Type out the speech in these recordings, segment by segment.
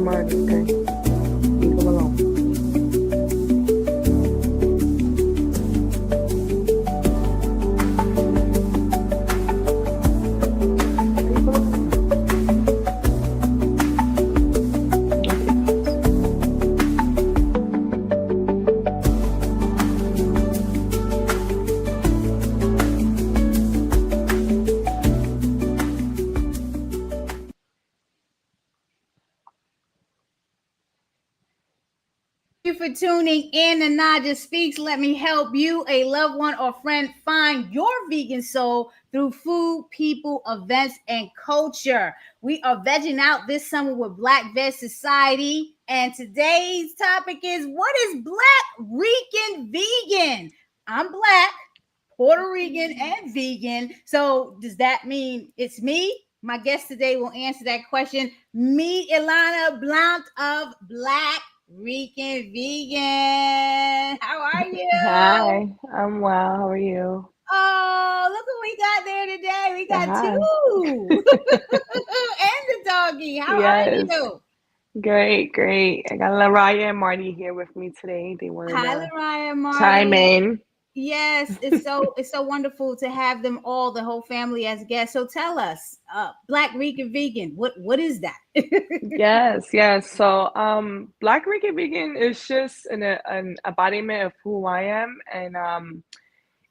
Marty. Okay, leave him alone. Leave him alone. Okay. Thank you for tuning in to Naijha Speaks. Let me help you, a loved one or friend, find your vegan soul through food, people, events, and culture. We are vegging out this summer with Black Veg Society. And today's topic is, what is Black Rican Vegan? I'm Black, Puerto Rican, and vegan. So does that mean it's me? My guest today will answer that question. Meet Lyana Blount of Black Rican Vegan. How are you? Hi, I'm well. How are you? Oh, look what we got there today. We got Hi. two. And the doggy. How are Yes. you? Great, great. I got Laraya and Marty here with me today. They wanted Hi, to Lariah, chime Marty. in. Yes, it's so wonderful to have them all, the whole family as guests. So tell us, Black Rican Vegan, what is that? Yes, yes. So, Black Rican Vegan is just an embodiment of who I am, and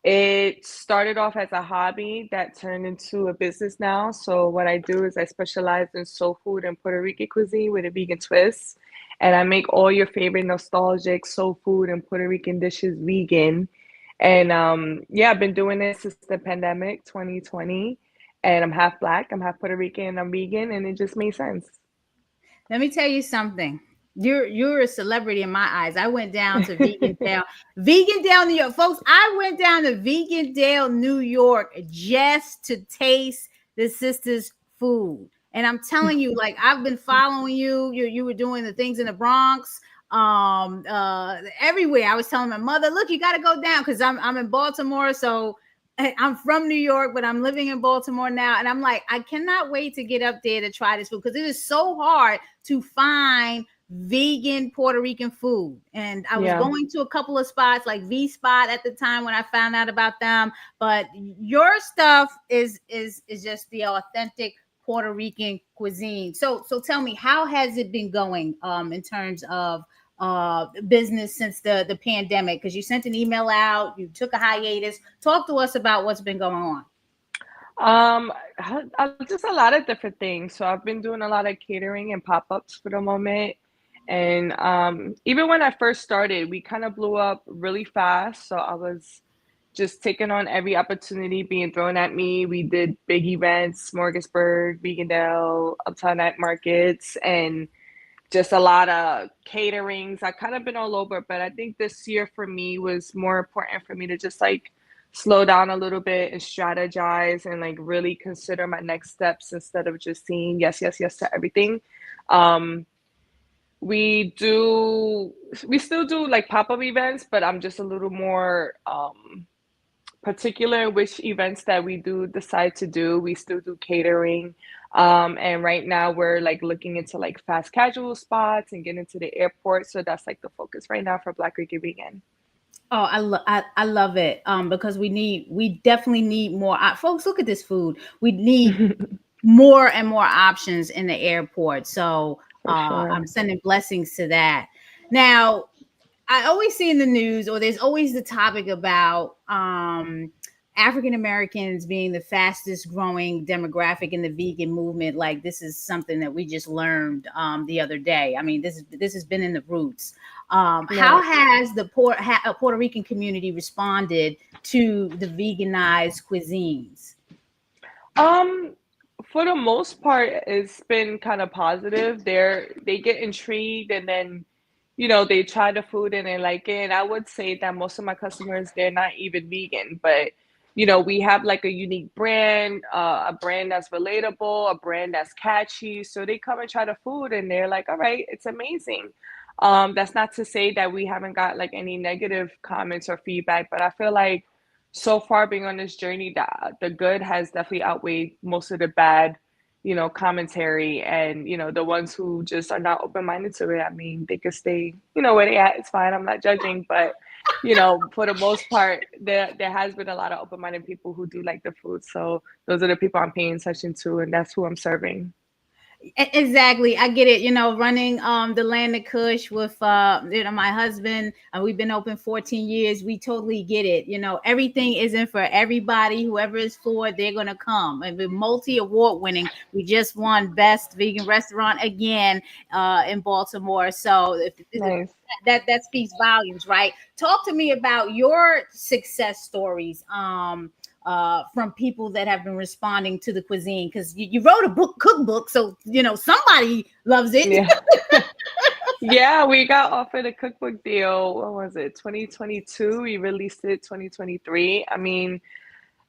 it started off as a hobby that turned into a business now. So, what I do is I specialize in soul food and Puerto Rican cuisine with a vegan twist, and I make all your favorite nostalgic soul food and Puerto Rican dishes vegan. And yeah, I've been doing this since the pandemic, 2020, and I'm half Black, I'm half Puerto Rican, and I'm vegan, and it just made sense. Let me tell you something. You're a celebrity in my eyes. I went down to Vegan Dale, New York, folks. I went down to Vegan Dale, New York, just to taste the sisters' food. And I'm telling you, like I've been following you. You were doing the things in the Bronx, everywhere. I was telling my mother, look, you got to go down because I'm in Baltimore, so I'm from New York, but I'm living in Baltimore now. And I'm like, I cannot wait to get up there to try this food because it is so hard to find vegan Puerto Rican food. And I was Yeah. going to a couple of spots like V Spot at the time when I found out about them. But your stuff is just the authentic Puerto Rican cuisine. So tell me, how has it been going in terms of business since the pandemic? Because you sent an email out, you took a hiatus. Talk to us about what's been going on. Um, just a lot of different things. So I've been doing a lot of catering and pop-ups for the moment. And even when I first started, we kind of blew up really fast. So I was just taking on every opportunity being thrown at me. We did big events, Smorgasburg, Vegandale, Uptown Night Markets, and just a lot of caterings. I kind of been all over, but I think this year for me was more important for me to just like slow down a little bit and strategize and like really consider my next steps instead of just saying yes, yes, yes to everything. Um, we do, we still do like pop-up events, but I'm just a little more particular which events that we do decide to do. We still do catering. And right now we're like looking into like fast casual spots and getting to the airport. So that's like the focus right now for Black Rican Vegan. Oh, I love it. Because we definitely need more folks. Look at this food. We need more and more options in the airport. So For I'm sure. sending blessings to that. Now, I always see in the news, or there's always the topic about African Americans being the fastest growing demographic in the vegan movement. Like this is something that we just learned the other day. I mean, this has been in the roots. How Right. has the Puerto Rican community responded to the veganized cuisines? Um, for the most part, it's been kind of positive. They get intrigued and then, they try the food and they like it. And I would say that most of my customers, they're not even vegan, but we have like a unique brand, a brand that's relatable, a brand that's catchy. So they come and try the food and they're like, all right, it's amazing. That's not to say that we haven't got like any negative comments or feedback, but I feel like so far being on this journey that the good has definitely outweighed most of the bad commentary. And, the ones who just are not open-minded to it, I mean, they could stay, where they at. It's fine. I'm not judging, but, for the most part, there has been a lot of open-minded people who do like the food. So those are the people I'm paying attention to, and that's who I'm serving. Exactly, I get it. Running the Land of Kush with my husband. We've been open 14 years. We totally get it. Everything isn't for everybody. Whoever is for it, they're gonna come. And we're multi-award winning. We just won best vegan restaurant again in Baltimore. So Nice. that speaks volumes, right? Talk to me about your success stories. From people that have been responding to the cuisine, because you wrote a cookbook, so somebody loves it. Yeah. Yeah, we got offered a cookbook deal. What was it? 2022. We released it 2023. I mean,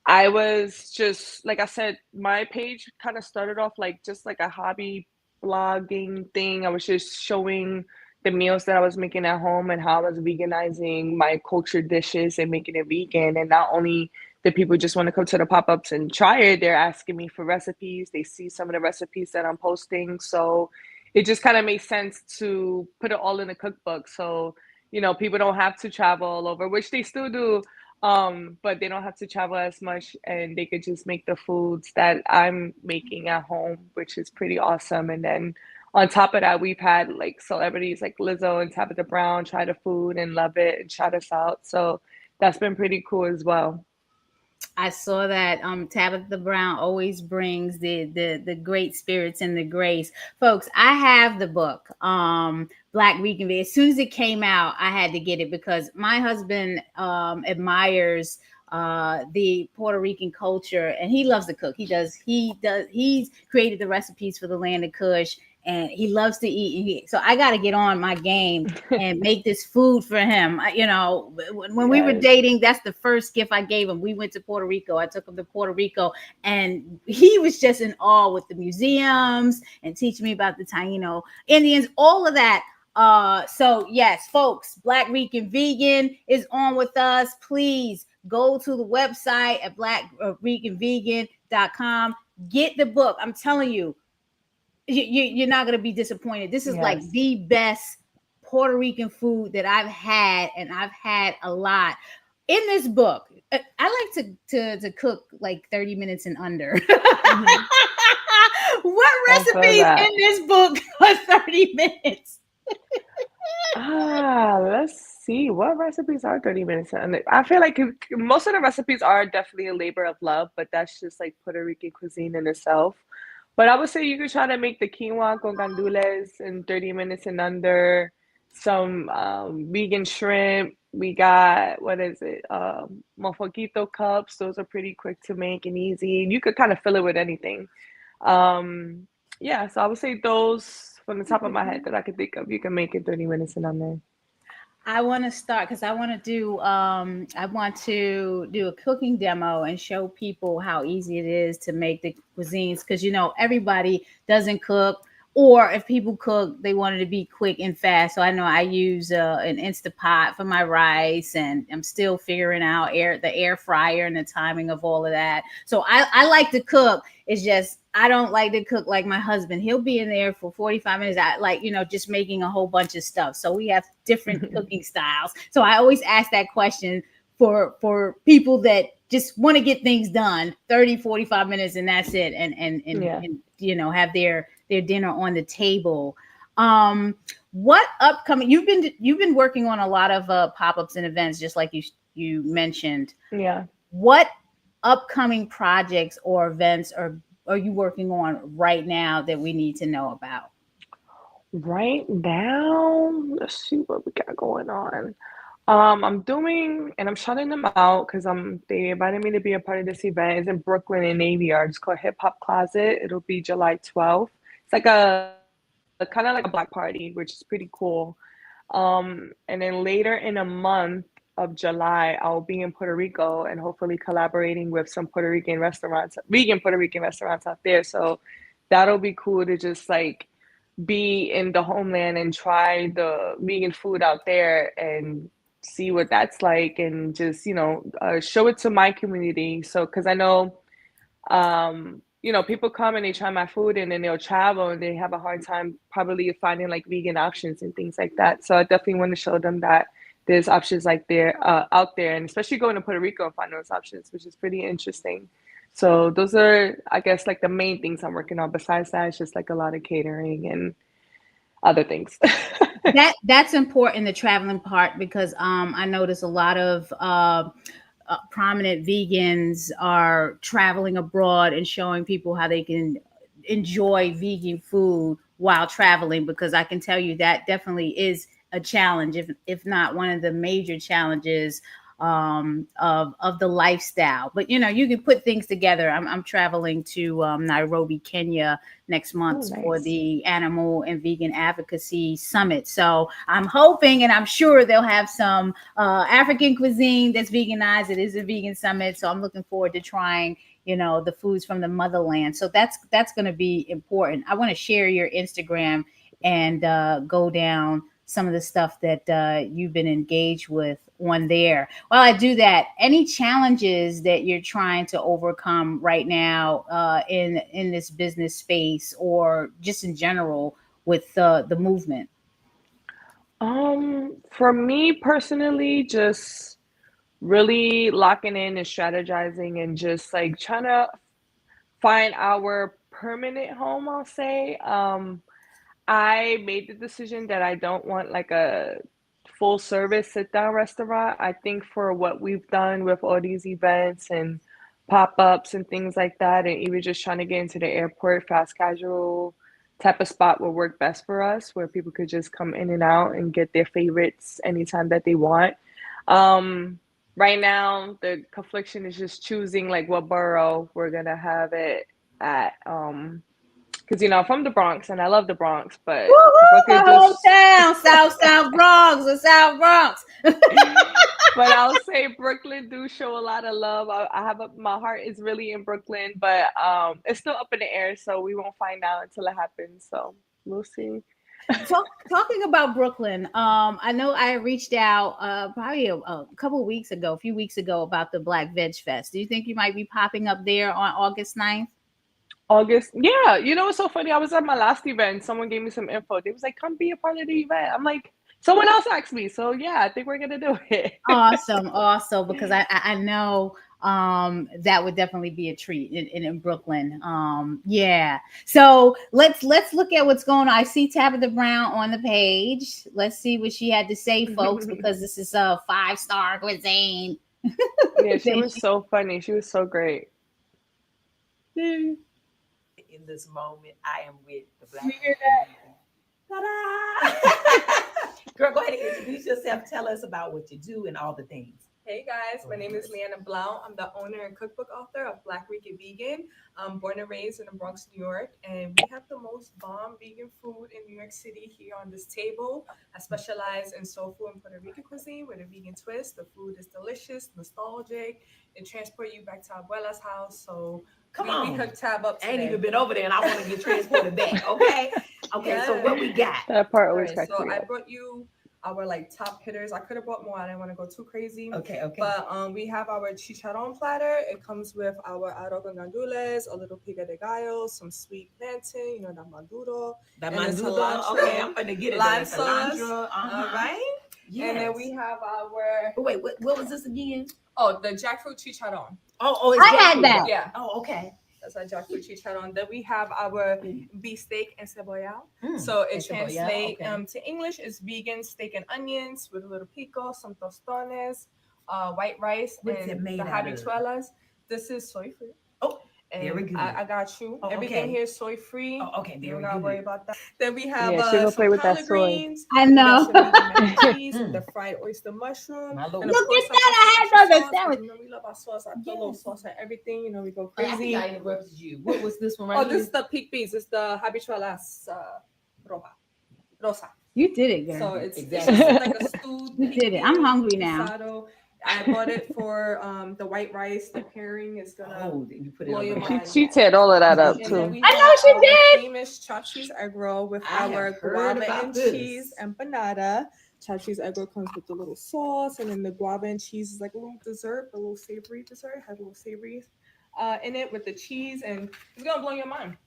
I was just, like I said, my page kind of started off like just like a hobby blogging thing. I was just showing the meals that I was making at home and how I was veganizing my culture dishes and making it vegan. And not only the people just want to come to the pop-ups and try it, they're asking me for recipes. They see some of the recipes that I'm posting. So it just kind of makes sense to put it all in a cookbook. So, people don't have to travel all over, which they still do, but they don't have to travel as much, and they could just make the foods that I'm making at home, which is pretty awesome. And then on top of that, we've had like celebrities like Lizzo and Tabitha Brown try the food and love it and shout us out. So that's been pretty cool as well. I saw that Tabitha Brown always brings the great spirits and the grace. Folks, I have the book, Black Rican Vegan. As soon as it came out, I had to get it because my husband admires the Puerto Rican culture, and he loves to cook. He's created the recipes for the Land of Kush, and he loves to eat. So I got to get on my game and make this food for him. When we were Yes. dating, that's the first gift I gave him. We went to Puerto Rico. I took him to Puerto Rico, and he was just in awe with the museums and teaching me about the Taino Indians, all of that. So yes, folks, Black Rican Vegan is on with us. Please go to the website at blackricanvegan.com. Get the book. I'm telling you, you're not going to be disappointed. This is like Yes. the best Puerto Rican food that I've had, and I've had a lot. In this book, I like to cook like 30 minutes and under. Mhm. What I feel recipes that. in this book are 30 minutes? Let's see. What recipes are 30 minutes? And I feel like most of the recipes are definitely a labor of love, but that's just like Puerto Rican cuisine in itself. But I would say you could try to make the quinoa con gandules in 30 minutes and under. Some vegan shrimp. We got, what is it? Mofonquito cups. Those are pretty quick to make and easy. You could kind of fill it with anything. Um, yeah, so I would say those from the top of my head that I could think of. You can make in 30 minutes and under. I want to start because I want to do a cooking demo and show people how easy it is to make the cuisines, because everybody doesn't cook, or if people cook they want it to be quick and fast. So I know I use an Instapot for my rice, and I'm still figuring out the air fryer and the timing of all of that. So I like to cook. It's just I don't like to cook like my husband. He'll be in there for 45 minutes. I like, just making a whole bunch of stuff. So we have different cooking styles. So I always ask that question for people that just want to get things done, 30, 45 minutes, and that's it. Yeah. And have their dinner on the table. What upcoming you've been working on a lot of pop-ups and events, just like you mentioned. Yeah. What upcoming projects or events are you working on right now that we need to know about? Right now, let's see what we got going on. I'm doing, and I'm shouting them out because they invited me to be a part of this event. It's in Brooklyn in Navy Yard. It's called Hip Hop Closet. It'll be July 12th. It's like a kind of like a black party, which is pretty cool. And then later in a month of July, I'll be in Puerto Rico and hopefully collaborating with some Puerto Rican restaurants, vegan Puerto Rican restaurants out there. So that'll be cool to just like be in the homeland and try the vegan food out there and see what that's like, and just show it to my community. So because I know people come and they try my food and then they'll travel and they have a hard time probably finding like vegan options and things like that. So I definitely want to show them that there's options like there out there, and especially going to Puerto Rico and finding those options, which is pretty interesting. So those are, I guess, like the main things I'm working on. Besides that, it's just like a lot of catering and other things. That's important, the traveling part, because I notice a lot of prominent vegans are traveling abroad and showing people how they can enjoy vegan food while traveling, because I can tell you that definitely is a challenge, if not one of the major challenges of the lifestyle. But you can put things together. I'm traveling to Nairobi, Kenya next Oh, month for nice. the Animal and Vegan Advocacy Summit. So I'm hoping and I'm sure they'll have some African cuisine that's veganized. It is a vegan summit, so I'm looking forward to trying the foods from the motherland. So that's going to be important. I want to share your Instagram and go down some of the stuff that you've been engaged with on there. While I do that, any challenges that you're trying to overcome right now in this business space, or just in general with the movement? For me personally, just really locking in and strategizing and just like trying to find our permanent home, I'll say. I made the decision that I don't want like a full service sit down restaurant. I think for what we've done with all these events and pop ups and things like that, and even just trying to get into the airport, fast casual type of spot will work best for us, where people could just come in and out and get their favorites anytime that they want. Um, right now, the confliction is just choosing like what borough we're gonna have it at. Because I'm from the Bronx and I love the Bronx, but Woohoo! Brooklyn do. My hometown, South Bronx, or South Bronx. But I'll say Brooklyn do show a lot of love. I have my heart is really in Brooklyn, but it's still up in the air, so we won't find out until it happens. So we'll see. Talking about Brooklyn, I know I reached out probably a couple of weeks ago, a few weeks ago, about the Black Veg Fest. Do you think you might be popping up there on August 9th? August, yeah. What's so funny? I was at my last event. Someone gave me some info. They was like, "Come be a part of the event." I'm like, someone else asked me, so yeah, I think we're gonna do it. Awesome, awesome, because I know that would definitely be a treat in Brooklyn. Yeah. So let's look at what's going on. I see Tabitha Brown on the page. Let's see what she had to say, folks, because this is a 5-star cuisine. Yeah, she was so funny. She was so great. You In this moment, I am with the Black hear Rican Vegan. Ta-da! Girl, go ahead and introduce yourself. Tell us about what you do and all the things. Hey guys, my name is Lyana Blount. I'm the owner and cookbook author of Black Rican Vegan. I'm born and raised in the Bronx, New York, and we have the most bomb vegan food in New York City here on this table. I specialize in soul food and Puerto Rican cuisine with a vegan twist. The food is delicious, nostalgic. It transports you back to Abuela's house. So Come we on. hooked Tab up I ain't today. even been over there and I want to get transported back. Okay. Okay. So what we got? That part All always right, cracks so me I up. brought you our like top hitters. I could have brought more. I didn't want to go too crazy. Okay. But we have our chicharron platter. It comes with our arroz con gandules, a little pico de gallo, some sweet plantain, the maduro. The And then mandula. cilantro, Okay, I'm gonna get it. lime The sauce. cilantro. All right. Yes. And then we have our But wait, what was this again? the jackfruit chicharron. Oh, it's I had jackfruit, that. though. Yeah. Oh, okay. That's our jackfruit chicharron. Then we have our beef steak and cebolla. Mm, So it and cebolla, translates okay. to English is vegan steak and onions with a little pico, some tostones, white rice, What's and it made the out of? habichuelas. This is soy free. Oh, And very good. I got you. Oh, Everything okay. here is soy free. Oh, okay, You very don't gotta worry good. about that. Then we have Yeah, she gonna play some with that collard soy. greens. I We got know. some vegan mac and cheese, Mm. the fried oyster mushroom. My lord. And of Look course, at that. I had some those sauce, sandwich. because, we love our sauce. I put a little Yes. sauce on everything. We go I think crazy. I interrupted you. What was this one right Oh, here? this is the peak beans. It's the habichuelas rosa. You did it, girl. So it's Exactly. just like a stewed. You peak did it. I'm bean hungry now. guisado. I bought it for the white rice. The pairing is gonna. Oh, you put it blow on your the mind. She teared all of that up And then too. we I have know she our did. famous chopped cheese egg roll with I our have heard guava about and this. cheese empanada. Chopped cheese egg roll comes with a little sauce, and then the guava and cheese is like a little dessert, a little savory dessert. Has a little savory in it with the cheese, and it's gonna blow your mind.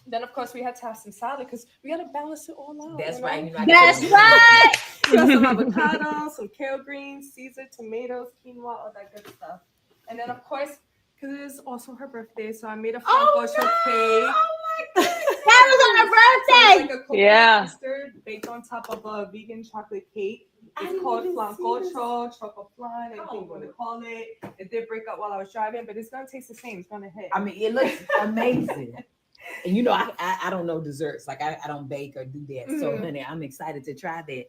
Then of course we had to have some salad because we gotta balance it all out. That's you know? right. You know, I That's got right. We got some avocado, some kale greens, Caesar tomatoes, quinoa, all that good stuff. And then of course, because it is also her birthday, so I made a Oh, flancocho no. cake. Oh my goodness. That was on So her it's birthday. like a coconut Yeah. custard baked on top of a vegan chocolate cake. I It's didn't called even see flancocho, choco flan, anything Oh. you want to call it. It did break up while I was driving, but it's gonna taste the same. It's gonna hit. I mean, it looks amazing. And you know, I don't know desserts. Like I don't bake or do that. So, Mhm. honey, I'm excited to try that.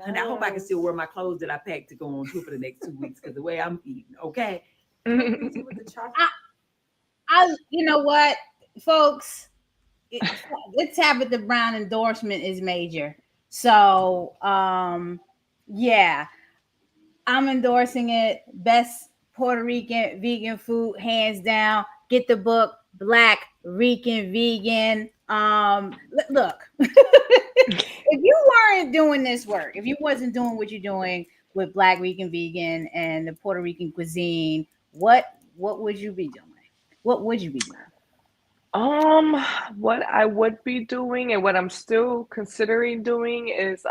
And I hope I can still wear my clothes that I packed to go on tour for the next 2 weeks because the way I'm eating, okay? Me too with the chocolate. You know what, folks? It's Tabitha Brown endorsement is major. So, yeah, I'm endorsing it. Best Puerto Rican vegan food, hands down. Get the book, Black Rican Vegan. Look, if you weren't doing this work, if you wasn't doing what you're doing with Black Rican Vegan and the Puerto Rican cuisine, what would you be doing? What would you be doing? What I would be doing and what I'm still considering doing is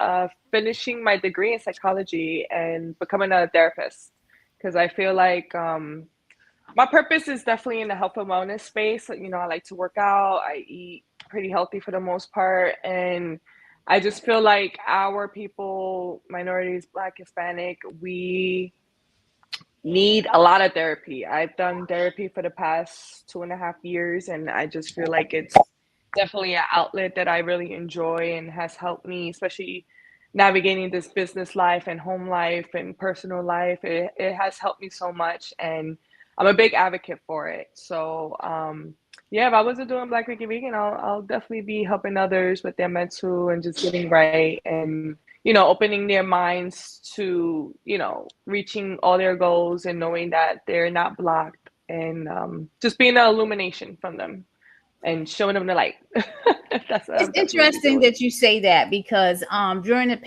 finishing my degree in psychology and becoming a therapist. Because I feel like my purpose is definitely in the health and wellness space. You know, I like to work out, I eat pretty healthy for the most part, and I just feel like our people, minorities, Black, Hispanic, we need a lot of therapy. I've done therapy for the past 2.5 years, and I just feel like it's definitely an outlet that I really enjoy and has helped me, especially navigating this business life and home life and personal life. It has helped me so much, and I'm a big advocate for it. So, yeah, if I wasn't doing Black Rican Vegan, I'll definitely be helping others with their mental and just getting right and opening their minds to, reaching all their goals and knowing that they're not blocked and just being an illumination from them and showing them the light. That's what It's I'm definitely interesting doing. that you say that because during the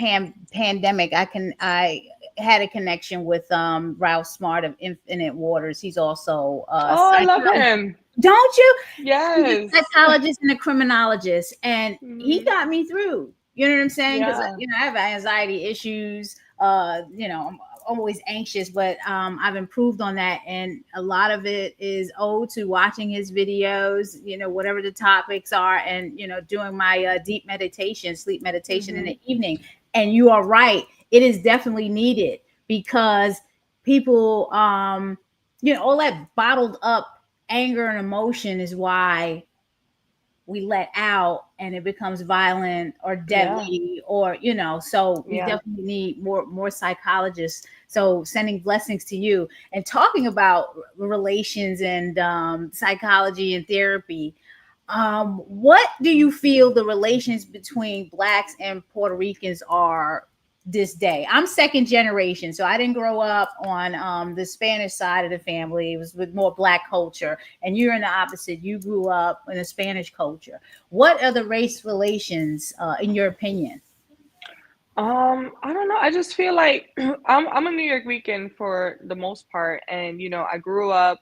pandemic, I had a connection with Ralph Smart of Infinite Waters. He's also Oh, I love him. don't you? He's a Yes. psychologist and a criminologist, and he Mhm. got me through. You know what I'm saying? Because Yeah. I have anxiety issues. I'm always anxious, but I've improved on that, and a lot of it is owed to watching his videos. Whatever the topics are, and doing my deep meditation, sleep meditation in Mhm. the evening. And you are right; it is definitely needed because people, all that bottled up anger and emotion is why we let out and it becomes violent or Yeah. deadly or so we Yeah. definitely need more psychologists. So sending blessings to you and talking about relations and psychology and therapy. What do you feel the relations between blacks and Puerto Ricans are this day? I'm second generation, so I didn't grow up on the Spanish side of the family. It was with more black culture, and you're in the opposite. You grew up in a Spanish culture. What are the race relations, in your opinion? I don't know. I just feel like I'm a New York weekend for the most part, and I grew up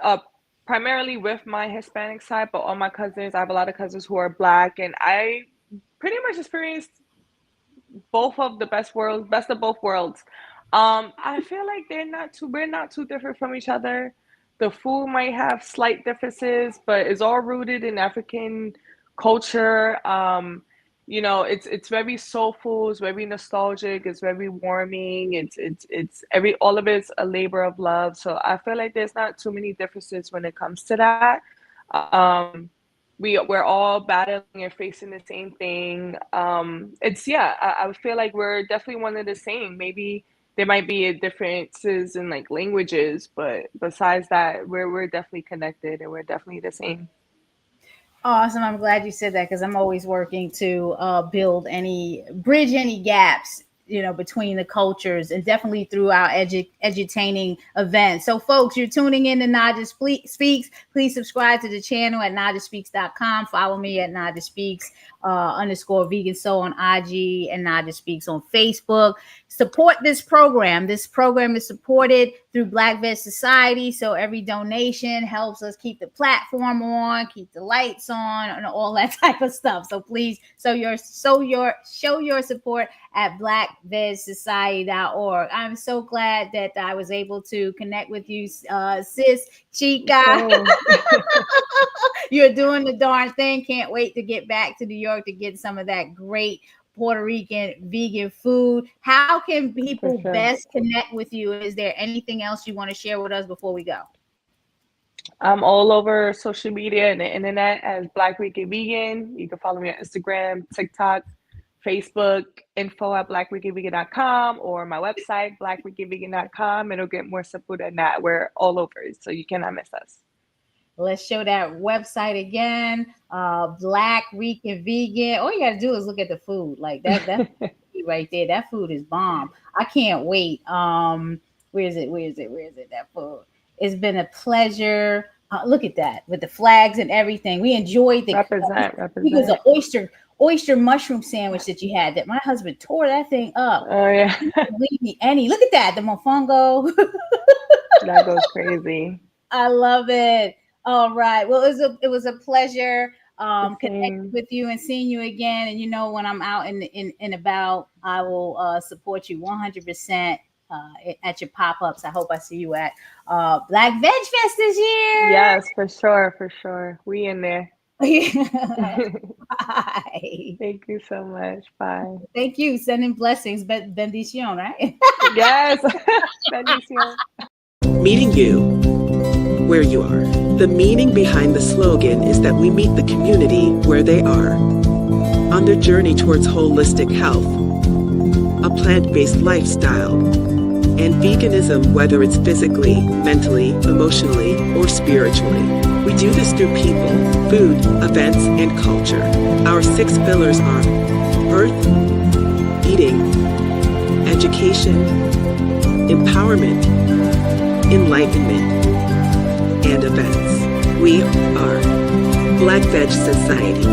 uh, primarily with my Hispanic side, but all my cousins, I have a lot of cousins who are Black, and I pretty much experienced both of the best of both worlds. I feel like we're not too different from each other. The food might have slight differences, but it's all rooted in African culture. It's very soulful, it's very nostalgic, it's very warming. It's every all of it's a labor of love. So I feel like there's not too many differences when it comes to that. Um, we're all battling and facing the same thing. It's yeah, I feel like we're definitely one of the same. Maybe there might be differences in like languages, but besides that, we're definitely connected and we're definitely the same. Awesome. I'm glad you said that because I'm always working to bridge any gaps between the cultures, and definitely through our edutaining events. So folks, you're tuning in to Naijha Speaks. Please subscribe to the channel at NaijhaSpeaks.com. Follow me at Naijha Speaks _ Vegan Soul on IG and Naijha Speaks on Facebook. Support this program. This program is supported through Black Veg Society. So every donation helps us keep the platform on, keep the lights on, and all that type of stuff. So please show your support at blackvegsociety.org. I'm so glad that I was able to connect with you, sis Chica. Oh. You're doing the darn thing. Can't wait to get back to New York to get some of that great Puerto Rican vegan food. How can people best connect with you? Is there anything else you want to share with us before we go? I'm all over social media and the internet as Black Rican Vegan. You can follow me on Instagram, TikTok, Facebook, info@blackrickenvegan.com, or my website, blackrickenvegan.com. It'll get more simple than that. We're all over, so you cannot miss us. Let's show that website again. Black Rican Vegan. All you gotta do is look at the food. Like that right there. That food is bomb. I can't wait. Where is it? That food. It's been a pleasure. Look at that with the flags and everything. We enjoyed the represent. It was an oyster mushroom sandwich that you had that my husband tore that thing up. Oh yeah. Leave me any. Look at that. The mofongo. That goes crazy. I love it. All right. Well, it was a pleasure connecting with you and seeing you again. And when I'm out in about, I will support you 100% at your pop-ups. I hope I see you at Black Veg Fest this year. Yes, for sure. We in there. Bye. Thank you so much. Bye. Thank you. Sending blessings. Bendición, right? Yes. Bendición. Meeting you where you are. The meaning behind the slogan is that we meet the community where they are, on their journey towards holistic health, a plant-based lifestyle, and veganism, whether it's physically, mentally, emotionally, or spiritually. We do this through people, food, events, and culture. Our 6 pillars are earth, eating, education, empowerment, enlightenment, and events. We are Black Veg Society.